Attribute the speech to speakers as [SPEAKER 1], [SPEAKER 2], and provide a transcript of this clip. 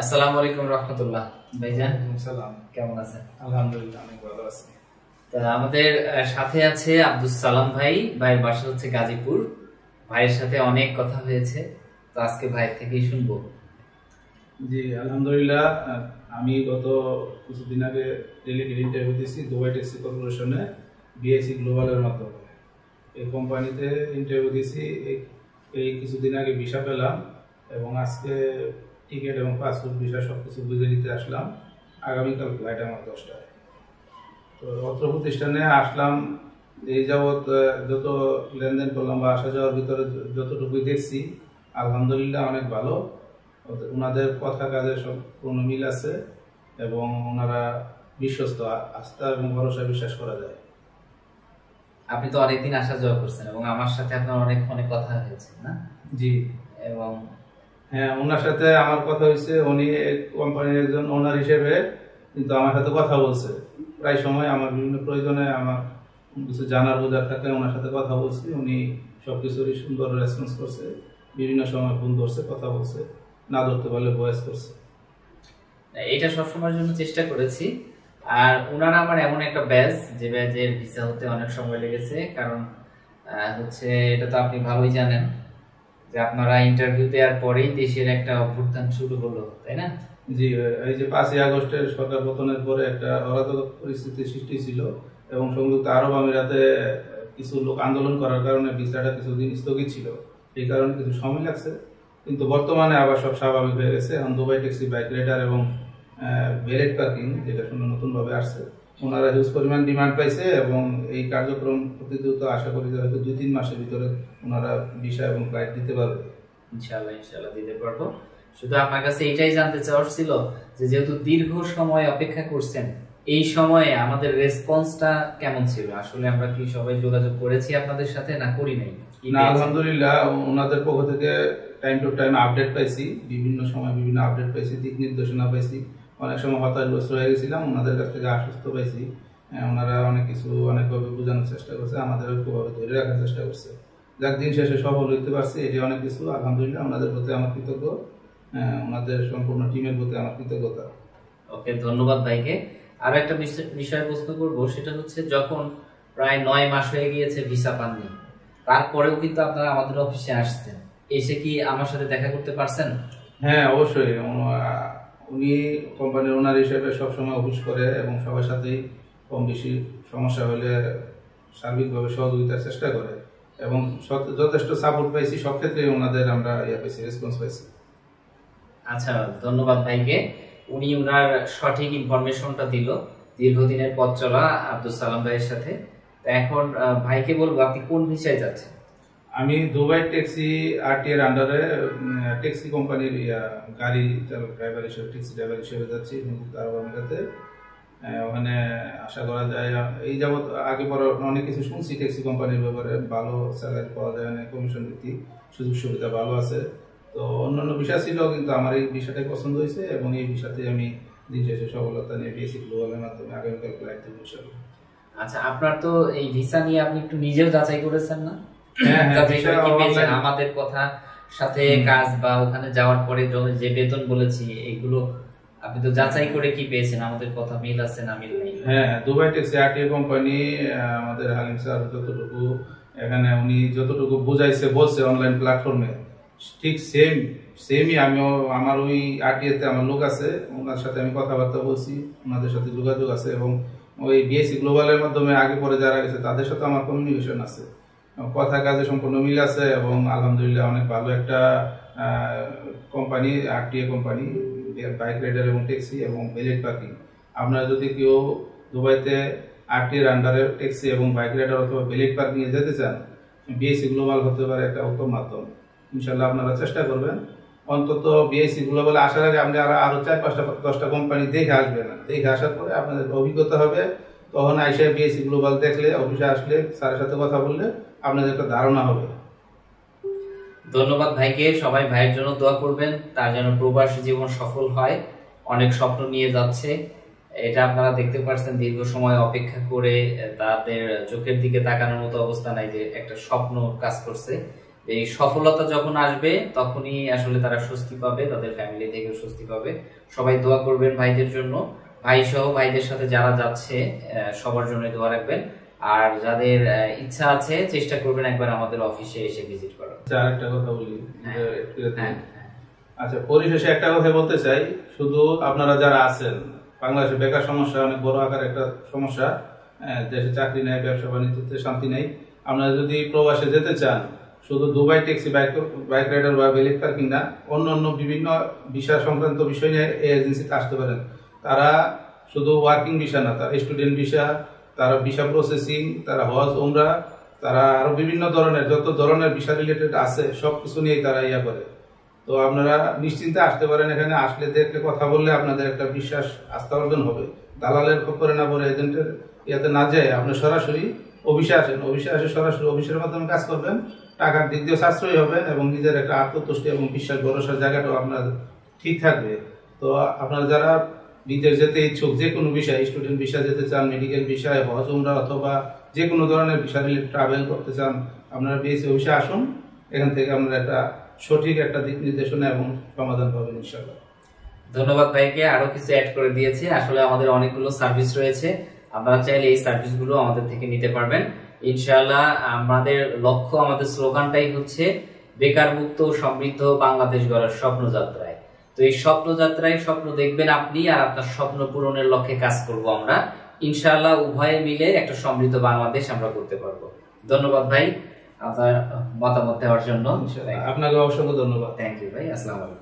[SPEAKER 1] আসসালামু আলাইকুম রহমতুল্লাহ। ভাইজান
[SPEAKER 2] সালাম,
[SPEAKER 1] কেমন আছেন?
[SPEAKER 2] আলহামদুলিল্লাহ অনেক ভালো আছি।
[SPEAKER 1] আমাদের সাথে আছে আব্দুস সালাম ভাই। ভাইয়ের বাসা হচ্ছে গাজীপুর। ভাইয়ের সাথে অনেক কথা হয়েছে, তো আজকে ভাইয়ের থেকেই শুনবো।
[SPEAKER 2] জি আলহামদুলিল্লাহ। আমি গত কিছুদিন আগে ডেলিগেট ইন্টারভিউ দিয়েছি দুবাই ট্যাক্সি কর্পোরেশনে বিএসসি গ্লোবালের মাধ্যমে। এই কোম্পানিতে ইন্টারভিউ দিয়েছি। এই কিছুদিন আগে ভিসা পেলাম এবং আজকে টিকিট এবং পাসপোর্ট ভিসা সব কিছু বুঝে নিতে আসলাম। আগামীকাল ফ্লাইট আমার 10টায়। তো অত্র প্রতিষ্ঠানে আসলাম। এই যাবৎ যত লেনদেন করলাম বা আসা যাওয়ার ভিতরে যতটুকুই দেখছি আলহামদুলিল্লাহ অনেক ভালো। ওনাদের কথা কাজের সম্পূর্ণ মিল আছে এবং ওনারা বিশ্বস্ত, আস্থা এবং ভরসা বিশ্বাস করা যায়।
[SPEAKER 1] আপনি তো অনেকদিন আসা যাওয়া করছেন এবং আমার সাথে আপনার অনেক ফোনে কথা হয়েছে না?
[SPEAKER 2] জি
[SPEAKER 1] এবং
[SPEAKER 2] হ্যাঁ, ওনার সাথে আমার কথা হয়েছে। উনি কোম্পানির একজন ওনার হিসেবে কিন্তু আমার সাথে কথা বলছে। প্রায় সময় আমার বিভিন্ন প্রয়োজনে আমার কিছু জানার বোঝার থাকলে ওনার সাথে কথা বলছি। উনি সবকিছুরই সুন্দর রেসপন্স করছে। বিভিন্ন সময় ফোন ধরছে, কথা বলছে, না ধরতে পারলে ভয়েস করছে।
[SPEAKER 1] এটা সবসময়ের জন্য চেষ্টা করেছি। আর ওনারা আমার এমন একটা ব্যাচ, যে ব্যাচের ভিসা হতে অনেক সময় লেগেছে। কারণ হচ্ছে এটা তো আপনি ভালোই জানেন যে আপনারা ইন্টারভিউ দেওয়ার পরেই দেশের একটা অভ্যুত্থান শুরু হলো, তাই না?
[SPEAKER 2] জি, এই যে 5ই আগস্টের সরকার পতনের পরে একটা অরাজক পরিস্থিতির সৃষ্টি ছিল এবং সংযুক্ত আরব আমিরাতে কিছু লোক আন্দোলন করার কারণে ভিসাটা কিছুদিন স্থগিত ছিল। এই কারণে কিছু সময় লাগছে, কিন্তু বর্তমানে আবার সব স্বাভাবিক হয়ে গেছে। এখন দুবাই ট্যাক্সি, বাইক রাইডার এবং ভ্যালেট পার্কিং, যেটা শুনে নতুনভাবে আসছে, ওনারা হিউজ পরিমাণ ডিমান্ড পাইছে এবং এই কার্যক্রম অতি দ্রুত আশা করি যে হয়তো 2-3 মাসের ভিতরে ওনারা ভিসা এবং ফ্লাইট দিতে পারবে।
[SPEAKER 1] ইনশাআল্লাহ ইনশাআল্লাহ দিতে পারবো। শুধু আপনার কাছে এটাই জানতে চাওয়ার ছিল যে যেহেতু দীর্ঘ সময় অপেক্ষা করছেন, এই সময়ে আমাদের রেসপন্সটা কেমন ছিল? আসলে আমরা কি সবাই যোগাযোগ করেছি আপনাদের সাথে, না করি নাই?
[SPEAKER 2] না, আলহামদুলিল্লাহ ওনাদের পক্ষ থেকে টাইম টু টাইম আপডেট পাইছি। বিভিন্ন সময় বিভিন্ন আপডেট পাইছি, দিক নির্দেশনা পাইছি। অনেক সময় হতাশগ্রস্ত হয়ে গেছিলাম, ওনাদের কাছ থেকে আশ্বস্ত পাইছি। ওনারা অনেক কিছু অনেকভাবে বোঝানোর চেষ্টা করছে, আমাদের ঐক্যভাবে ধরে রাখার চেষ্টা করছে। যাক, দিন শেষে সফল হইতে পারছি, এটি অনেক কিছু। আলহামদুলিল্লাহ ওনাদের প্রতি আমার কৃতজ্ঞ। ওনাদের সম্পূর্ণ টিমের প্রতি আমার কৃতজ্ঞতা।
[SPEAKER 1] ওকে, ধন্যবাদ ভাইকে। আর একটা বিষয় প্রশ্ন করবো, সেটা হচ্ছে যখন প্রায় 9 মাস হয়ে গিয়েছে ভিসা পাননি, তারপরেও কিন্তু আপনারা আমাদের অফিসে আসছেন, এসে কি আমার সাথে দেখা করতে পারছেন?
[SPEAKER 2] হ্যাঁ, অবশ্যই। উনি কোম্পানির ওনার হিসেবে সবসময় অফিস করে এবং সবার সাথেই কম বেশি সমস্যা হলে সার্বিকভাবে সহযোগিতার চেষ্টা করে এবং যথেষ্ট সাপোর্ট পাইছি। সব ক্ষেত্রে ওনাদের আমরা রেসপন্স পাইছি।
[SPEAKER 1] আচ্ছা, ধন্যবাদ ভাইকে। উনি উনার সঠিক ইনফরমেশনটা দিল দীর্ঘদিনের পথ চলা আব্দুল সালাম ভাইয়ের সাথে। তো এখন ভাইকে বলবো, আপনি কোন ভিসায় যাচ্ছেন?
[SPEAKER 2] আমি দুবাই ট্যাক্সি আরটি এর আন্ডারে ট্যাক্সি কোম্পানির গাড়ি চালক, ড্রাইভার হিসেবে, ট্যাক্সি ড্রাইভার হিসেবে যাচ্ছি সংযুক্ত আরব আমিরাতে। ওখানে আশা করা যায়, এই যাবৎ আগে পরে অনেক কিছু শুনছি ট্যাক্সি কোম্পানির ব্যাপারে, ভালো স্যালারি পাওয়া যায়, অনেক কমিশন ভিত্তিক সুযোগ সুবিধা ভালো আছে। তো অন্যান্য বিষয় ছিল, কিন্তু আমার এই বিষয়টাই পছন্দ হয়েছে এবং এই বিষয়তে আমি দিন শেষে সফলতা নিয়ে বিএসসি গ্লোবালের মাধ্যমে আগামীকাল ফ্লাইট দেবো ইনশাআল্লাহ।
[SPEAKER 1] আচ্ছা, আপনার তো এই ভিসা নিয়ে আপনি একটু নিজেও যাচাই করেছেন না?
[SPEAKER 2] হ্যাঁ,
[SPEAKER 1] আমাদের কথা সাথে কাজ বা ওখানে যাওয়ার পরে যে বেতন বলেছি, এগুলো আপনি তো যাচাই করে কি পেয়েছেন? আমাদের কথা মিল আছে না মিল নেই?
[SPEAKER 2] হ্যাঁ, দুবাই ট্যাক্সি আরটি কোম্পানি, আমাদের হালিম স্যার যতটুকু এখানে উনি যতটুকু বুঝাইছে বলছে অনলাইন প্ল্যাটফর্মে, ঠিক সেমই আমিও আমার ওই আরটিএতে আমার লোক আছে, ওনার সাথে আমি কথাবার্তা বলছি, ওনাদের সাথে যোগাযোগ আছে এবং ওই বিএসসি গ্লোবালের মাধ্যমে আগে পরে যারা গেছে তাদের সাথে আমার কমিউনিকেশন আছে। কথা কাজে সম্পূর্ণ মিল আছে এবং আলহামদুলিল্লাহ অনেক ভালো একটা company RTA company, bike rider এবং ট্যাক্সি এবং ভ্যালেট পার্কিং। আপনারা যদি কেউ দুবাইতে আরটিএর আন্ডারে ট্যাক্সি এবং বাইক রাইডার অথবা ভ্যালেট পার্কিং এ যেতে চান, বিএসসি গ্লোবাল হতে পারে একটা উত্তম মাধ্যম। ইনশাল্লাহ আপনারা চেষ্টা করবেন। অন্তত বিএসসি গ্লোবালে আসার আগে আপনি আরো 4-5-10টা কোম্পানি দেখে আসবেন। দেখে আসার পরে আপনাদের অভিজ্ঞতা হবে, তখন আইসা বিএসসি গ্লোবাল দেখলে, অফিসে আসলে, স্যারের সাথে কথা বললে আপনাদের একটা ধারণা হবে।
[SPEAKER 1] ধন্যবাদ ভাইকে। সবাই ভাইয়ের জন্য দোয়া করবেন, তার যেন প্রবাসী জীবন সফল হয়। অনেক স্বপ্ন নিয়ে যাচ্ছে, এটা আপনারা দেখতে পাচ্ছেন। দীর্ঘ সময় অপেক্ষা করে তাদের চোখের দিকে তাকানোর মতো অবস্থা নাই যে একটা স্বপ্ন কাজ করছে। এই সফলতা যখন আসবে তখনই আসলে তারা স্বস্তি পাবে, তাদের ফ্যামিলি থেকে স্বস্তি পাবে। সবাই দোয়া করবেন ভাইদের জন্য, ভাই সহ ভাইদের সাথে যারা যাচ্ছে সবার জন্য দোয়া রাখবেন। আর যাদের ইচ্ছা আছে চেষ্টা করবেন একবার আমাদের অফিসে এসে ভিজিট করার।
[SPEAKER 2] আর একটা কথা বলি,
[SPEAKER 1] হ্যাঁ।
[SPEAKER 2] আচ্ছা পরিশেষে একটা কথা বলতে চাই, শুধু আপনারা যারা আছেন, বাংলাদেশে বেকার সমস্যা অনেক বড় আকার একটা সমস্যা, দেশে চাকরি নেই, ব্যবসা বাণিজ্যতে শান্তি নেই। আপনারা যদি প্রবাসে যেতে চান, শুধু দুবাই ট্যাক্সি, বাইক রাইডার বা ভ্যালিড পার্কিং না, অন্য অন্য বিভিন্ন ভিসা সংক্রান্ত বিষয় নিয়ে এই এজেন্সিতে আসতে পারেন। তারা শুধু ওয়ার্কিং ভিসা না, তারা স্টুডেন্ট ভিসা, তারা ভিসা প্রসেসিং, তারা হজ উমরা, তারা আরো বিভিন্ন ধরনের যত ধরনের ভিসা রিলেটেড আছে সবকিছু নিয়েই তারা ইয়া করে। তো আপনারা নিশ্চিন্তে আসতে পারেন, এখানে আসলে দেখলে কথা বললে আপনাদের একটা বিশ্বাস আস্থা অর্জন হবে। দালালের খপ্পরে না পড়ে, এজেন্টের ইয়াতে না যায় আপনি সরাসরি অফিসে আসেন, অফিসে আসে সরাসরি অফিসের মাধ্যমে কাজ করবেন, টাকার দিক দিয়ে সাশ্রয়ী হবেন এবং নিজের একটা আত্মতুষ্টি এবং বিশ্বাস ভরসার জায়গাটাও আপনার ঠিক থাকবে। তো আপনারা যারা বিদেশ যেতে ইচ্ছুক, যে কোনো বিষয়, স্টুডেন্ট ভিসা যেতে চান, মেডিকেল বিষয়, হজ উমরা অথবা যে কোনো ধরনের ভিসা রিলেটেড ট্রাভেল করতে চান, আপনারা বিএসসি অফিসে আসুন। এখান থেকে আপনারা একটা সঠিক একটা দিক নির্দেশনা এবং সমাধান পাবেন ইনশাআল্লাহ।
[SPEAKER 1] ধন্যবাদ ভাইকে, আরো কিছু অ্যাড করে দিয়েছে। আসলে আমাদের অনেকগুলো সার্ভিস রয়েছে, আপনারা চাইলে এই সার্ভিসগুলো আমাদের থেকে নিতে পারবেন ইনশাআল্লাহ। আমাদের লক্ষ্য, আমাদের স্লোগানটাই হচ্ছে বেকার মুক্ত সমৃদ্ধ বাংলাদেশ গড়ার স্বপ্নযাত্রায়। তো এই স্বপ্নযাত্রায় স্বপ্ন দেখবেন আপনি, আর আপনার স্বপ্ন পূরণের লক্ষ্যে কাজ করব আমরা ইনশাআল্লাহ। উভয়ে মিলে একটা সমৃদ্ধ বাংলাদেশ আমরা করতে পারবো। ধন্যবাদ ভাই আপনার মতামত দেওয়ার জন্য।
[SPEAKER 2] আপনাকে অসংখ্য ধন্যবাদ।
[SPEAKER 1] থ্যাংক ইউ ভাই, আসসালামু আলাইকুম।